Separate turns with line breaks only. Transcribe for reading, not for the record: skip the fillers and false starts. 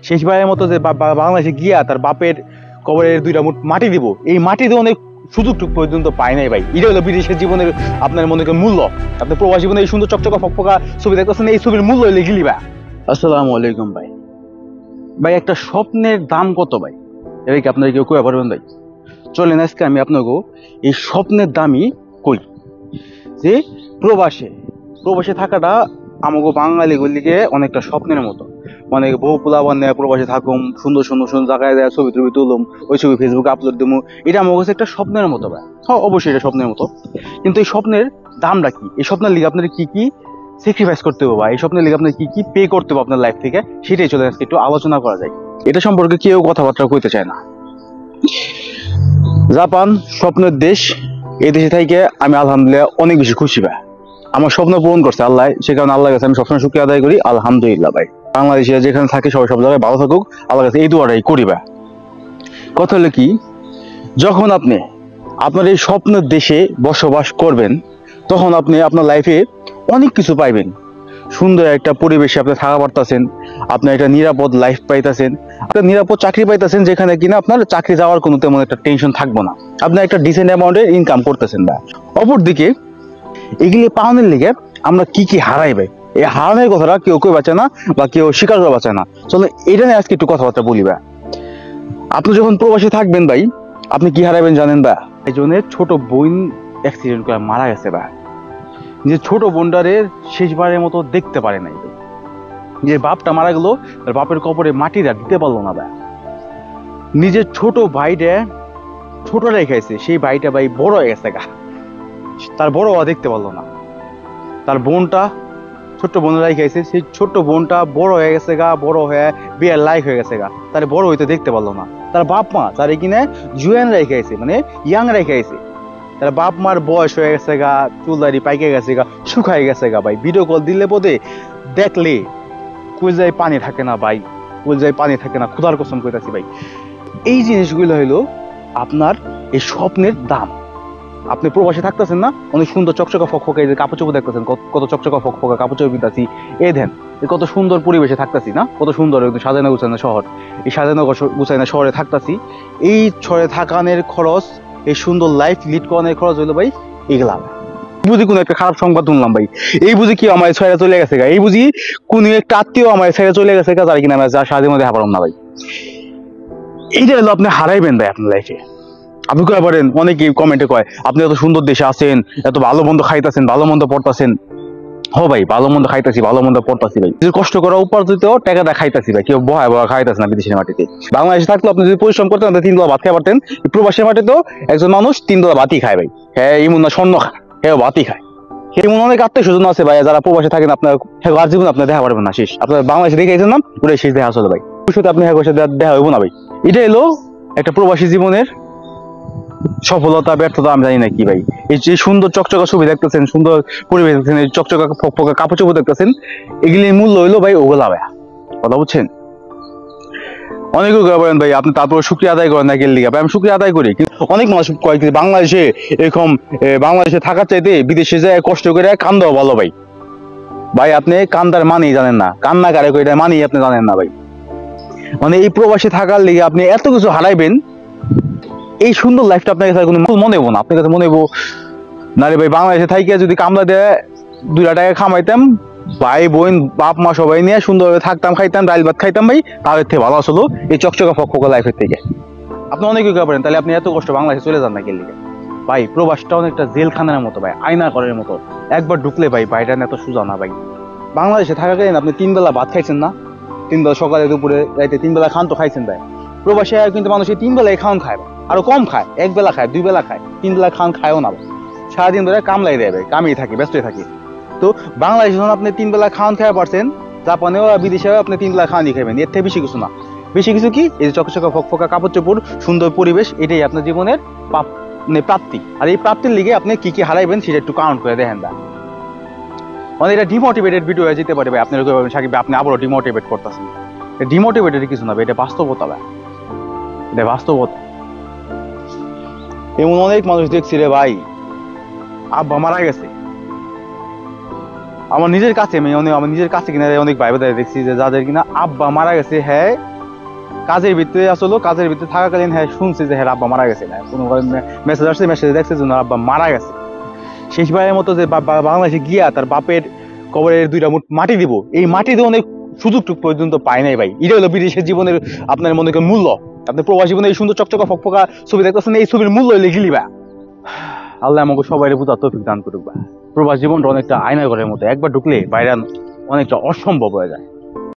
শেষবারের মতো যে বাংলাদেশে গিয়া তার বাপের কবরের 2টা মুঠ মাটি দিব, এই মাটি দিয়ে অনেক সুযোগটুকু পর্যন্ত পায় নাই ভাই। এটা হলো বিদেশের জীবনের আপনার মনে করেন মূল্য। আপনি প্রবাসী জীবনে এই সুন্দর চকচকা ফকফকা ছবি দেখতেছেন, এই ছবির মূল্য হইলে গিলি ভাই। আসসালামু আলাইকুম ভাই। ভাই একটা স্বপ্নের দাম কত ভাই, এটা কি আপনারা কেউ কয়ে পারবেন ভাই? চলেন আজকে আমি আপনাকে এই স্বপ্নের দামই কই। যে প্রবাসে প্রবাসে থাকাটা আমাকে বাঙালি গুলিকে অনেকটা স্বপ্নের মতো। মানে বহু পোলাবান নেয় প্রবাসে থাকুম, সুন্দর সুন্দর সুন্দর জায়গায় দেয় ছবি টবি তুলুম, ওই ছবি ফেসবুকে আপলোড দেবো, এটা আমার কাছে একটা স্বপ্নের মতো ভাই। হ্যাঁ অবশ্যই এটা স্বপ্নের মতো, কিন্তু এই স্বপ্নের দামটা কি? এই স্বপ্নের লিগে আপনার কি কি স্যাক্রিফাইস করতে হবে বা এই স্বপ্নের লিগে আপনার কি কি পে করতে হবে আপনার লাইফ থেকে, সেটাই চলে আজকে একটু আলোচনা করা যায়। এটা সম্পর্কে কেউ কথাবার্তা কইতে চায় না। জাপান স্বপ্নের দেশ, এই দেশে থেকে আমি আলহামদুলিল্লাহ অনেক বেশি খুশি ভাই। আমার স্বপ্ন পূরণ করছে আল্লাহ, সে কারণে আল্লাহর কাছে আমি সবসময় শুকরিয়া আদায় করি, আলহামদুলিল্লাহ ভাই। বাংলাদেশে যেখানে থাকে সবাই সব জায়গায় ভালো থাকুক, আল্লাহর কাছে এই দোয়াটাই করি ভাই। কথা হলো কি, যখন আপনি আপনার এই স্বপ্নের দেশে বসবাস করবেন, তখন আপনি আপনার লাইফে অনেক কিছু পাইবেন। সুন্দর একটা পরিবেশে আপনি থাকা পারতেছেন, আপনি একটা নিরাপদ লাইফ পাইতেছেন, একটা নিরাপদ চাকরি পাইতেছেন, যেখানে কিনা আপনার চাকরি যাওয়ার কোনো তেমন একটা টেনশন থাকবো না, আপনি একটা ডিসেন্ট অ্যামাউন্টের ইনকাম করতেছেন ভাই। অপরদিকে এগুলি পাওয়ানোর লিগে আমরা কি কি হারাই ভাই, এই হারানোর কথাটা কেউ কেউ বাঁচে না বা কেউ স্বীকার করে বাঁচে না। চলো এটা নিয়ে আজকে একটু কথাবার্তা বলি ভাই। আপনি যখন প্রবাসী থাকবেন ভাই, আপনি কি হারাবেন জানেন ভাই? এই জন্য ছোট বোন অ্যাক্সিডেন্ট করে মারা গেছে ভাই। যে ছোট বোনটারে শেষবারের মতো দেখতে পারে নাই ভাই। যে বাপটা মারা গেল, তার বাপের কবরে মাটিটা দিতে পারলো না ভাই। নিজের ছোট ভাইটা ছোট রেখেছে, সেই ভাইটা ভাই বড় হয়ে গেছে গা, তার বড় হওয়া দেখতে পারলো না। তার বোনটা ছোট্ট বোন রেখেছে, সেই ছোট্ট বোনটা বড় হয়ে গেছে গা, বড় হয়ে বিয়ের লাইক হয়ে গেছে গা, তার বড় হইতে দেখতে পারলো না। তার বাপ মা তার কিনে জুয়ান রেখেছে, মানে ইয়াং রেখেছে। তার বাপ মার বয়স হয়ে গেছে গা, চুলদারি পাইকে গেছে গা, শুকাই গেছে গা ভাই। ভিডিও কল দিলে বোধে দেখলে কলজায় পানি থাকে না ভাই, কলজায় পানি থাকে না, ক্ষুধার কসম কইতাছি ভাই। এই জিনিসগুলো হইলো আপনার এই স্বপ্নের দাম। আপনি প্রবাসে থাকতেছেন না, অনেক সুন্দর চকচকা ফকফকা এই যে কাপড় চোপড় দেখতেছেন, কত চকচকা ফকফকা কাপড় চোপড় পিতাছি, এই দেন কত সুন্দর পরিবেশে থাকতাছি না, কত সুন্দর একদম সাজানো গুছানো শহর। এই সাজানো গুছানো শহরে থাকতাছি, এই শহরে থাকানোর খরচ, এই সুন্দর লাইফ লিড করানোর খরচ হইলো ভাই এগুলা। বুঝি কোন একটা খারাপ সংবাদ শুনলাম ভাই, এই বুঝি কি আমার ছেড়ে চলে গেছে গা, এই বুঝি কোন একটা আত্মীয় আমার ছেড়ে চলে গেছে গা, যার কিনা আমি যা সাহায্যের মধ্যে হারালাম না ভাই। এইটা হলো আপনি হারাইবেন ভাই আপনার লাইফে। আপনি কয়ে পারেন, অনেকে কমেন্টে কয় আপনি এত সুন্দর দেশে আছেন, এত ভালো মন্দ খাইতেছেন, ভালো মন্দ পড়তেছেন। হ ভাই, ভালো মন্দ খাইতেছি, ভালো মন্দ পড়তাছি ভাই। যদি কষ্ট করা উপার্জিত টাকাটা খাইতেছি ভাই, কেউ বহায় বহায় খাইতেছে না বিদেশের মাটিতে। বাংলাদেশে থাকলে আপনি যদি পরিশ্রম করতেন, আপনি 3 বেলা ভাত খাই পারতেন। প্রবাসী মাটিতেও একজন মানুষ 3 বেলা ভাতই খায় ভাই। হ্যাঁ এমন না স্বর্ণ খায়, হ্যাঁ ভাতই খায়। এমন অনেক আত্মীয় স্বজন আছে ভাই যারা প্রবাসে থাকেন, আপনার হ্যাঁ আর জীবন আপনার দেখা পারবেন না, শেষ। আপনার বাংলাদেশে দেখে না ওটাই শেষ দেখা চলে ভাই, ভবিষ্যতে আপনি হ্যাঁ দেখা হইব না ভাই। এটা এলো একটা প্রবাসী জীবনের সফলতা ব্যর্থতা আমি জানি না কি ভাই। এই যে সুন্দর চকচকা ছবি দেখতেছেন, সুন্দর পরিবেশ দেখতেছেন, এই চকচকা ফকফকা কাপড় চোপড় দেখতেছেন, এগুলির মূল্য হইলো ভাই ওগুলা ভাই। কথা বুঝছেন? অনেকে বলেন ভাই আপনি তারপরে শুকরিয়া আদায় করেন না গেল লিগা ভাই। আমি শুকরিয়া আদায় করি, কিন্তু অনেক মানুষ কয়েক বাংলাদেশে এরকম বাংলাদেশে থাকার চাইতে বিদেশে যায় কষ্ট করে কান্দাও ভালো ভাই। ভাই আপনি কান্দার মানেই জানেন না, কান্না কারে করে মানেই আপনি জানেন না ভাই। মানে এই প্রবাসে থাকার লিগে আপনি এত কিছু হারাইবেন, এই সুন্দর লাইফটা আপনার কাছে কোনো মনে হবো না। আপনার কাছে মনে হবো না রে ভাই, বাংলাদেশে থাইকে যদি কামলা দিয়ে 2 টাকা খামাইতাম, ভাই বোন বাপ মা সবাই নিয়ে সুন্দরভাবে থাকতাম, খাইতাম, ডাল ভাত খাইতাম ভাই, তাহলে থেকে ভালো আসলো এই চকচকা ফকফকা লাইফের থেকে। আপনি অনেকে পারেন তাহলে আপনি এত কষ্ট বাংলাদেশে চলে যান না গেলে ভাই। প্রবাসটা অনেকটা জেলখানার মতো ভাই, আয়না ঘরের মতো। একবার ঢুকলে ভাই বাইরে এত সোজা না ভাই। বাংলাদেশে থাকাকালীন আপনি 3 বেলা ভাত খাইছেন না, 3 বেলা সকালে দুপুরে রাইতে 3 বেলা খান তো খাইছেন ভাই। প্রবাসে কিন্তু মানুষ এই 3 বেলায় খাওয়ান খায়, আরো কম খায়, 1 বেলা খায়, 2 বেলা খায়, 3 বেলা খাওয়ান খায়ও না ভাই। সারাদিন ধরে কামলাই দেয় ভাই, কামেই থাকে, ব্যস্তই থাকে। তো বাংলাদেশে যখন আপনি 3 বেলা খাওয়ান খাওয়া পারছেন, জাপানেও বিদেশেও আপনি 3 বেলা খাওয়ানি খাবেন, এর থেকে বেশি কিছু না। বেশি কিছু কি, এই যে চকচকা ফকফকা কাপড় চোপড়, সুন্দর পরিবেশ, এটাই আপনার জীবনের প্রাপ্তি। আর এই প্রাপ্তির লিগে আপনি কি কি হারাইবেন সেটা একটু কাউন্ট করে দেখেন দা। মানে এটা ডিমোটিভেটেড ভিডিও হয়ে যেতে পারে ভাই, আপনারা কই ভাবেন সাকিব আপনি আবারও ডিমোটিভেট করতেছেন। ডিমোটিভেটেড কিছু না ভাই, এটা বাস্তবতা ভাই, এটা বাস্তবতা। এমন অনেক মানুষ দেখছি রে ভাই, আব্বা মারা গেছে, আমার নিজের কাছে আমার নিজের কাছে কিনা অনেক ভাই বোনেরা দেখছি যে যাদের কিনা আব্বা মারা গেছে, হ্যাঁ কাজের ভিতরে আসলো, কাজের ভিতরে থাকাকালীন হ্যাঁ শুনছে যে হ্যাঁ আব্বা মারা গেছে, না কোনো মেসেজ আসছে, মেসেজে দেখছে যে আব্বা মারা গেছে। শেষবারের মতো যে বাংলাদেশে গিয়া তার বাপের কবরের 2টা মুঠ মাটি দিব, এই মাটি দিয়ে অনেক সুযোগটুক পর্যন্ত পায় নাই ভাই। এটা হলো বিদেশের জীবনের আপনার মনে করেন মূল্য। আপনি প্রবাসী জীবনে এই সুন্দর চকচকা ফকফকা ছবি দেখতেছেন, এই ছবির মূল্য হইলে গিলিবা। আল্লাহ আমাকে সবাই বুঝার তৌফিক দান করুক। প্রবাস জীবনটা অনেকটা আয়না ঘরের মতো, একবার ঢুকলে বাইরে অনেকটা অসম্ভব হয়ে যায়।